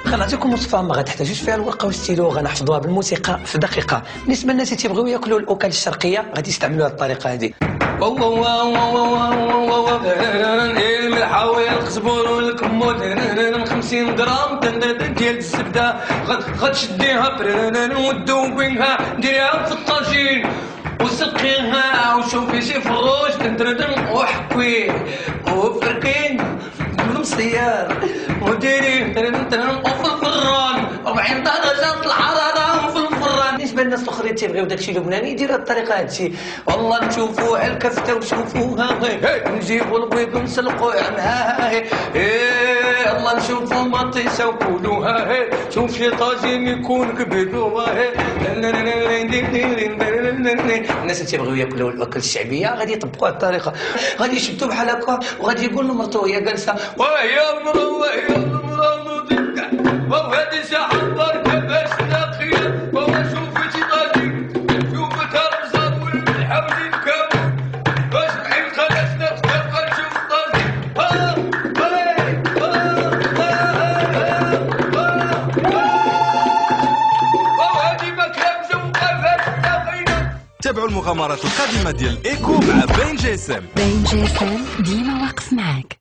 غنعطيكم وصفه ما غتحتاجوش فيها الورقه والستيلو، غنحفظوها بالموسيقى في دقيقه. بالنسبه للناس اللي تيبغيو ياكلوا الاكل الشرقيه غادي يستعملوا هذه الطريقه هذه. الملحه والقزبر والكمون 50 غرام ديال الزبده غتشديها وتذوبيها ديريها في الطاجين وسقيها وشوفي شي فروج وحكويه وفركين بالمصيار وديريه وفي الفران 40 درجه الحراره وفي الفران. بالنسبه للناس الاخرين تيبغيو داكشي لبناني يديروا الطريقه هادشي. والله نشوفوا على الكفته وشوفوها نجيبوا البيض ونسلقوا معاها الله نشوفوا مطيشه وكلوها شوف شي طاجين يكون كبدوها. الناس اللي تيبغيو ياكلوا الاكل الشعبيه غادي يطبقوا هذه الطريقه، غادي يشدوا بحال هكا وغادي يقول لمرته وهي جالسه وهي وهذه ساحه باش ناقيه وشوفي شي طاجين شوفي الرزق والملحه والكم باش نحيد خلصنا نبقى نشوف الطاجين. وهذه ماكله مزوقه باش ناقيه. تابعوا المغامرات القادمه ديال ايكو مع باين جي اس ام. باين جي اس ام ديما واقف معاك.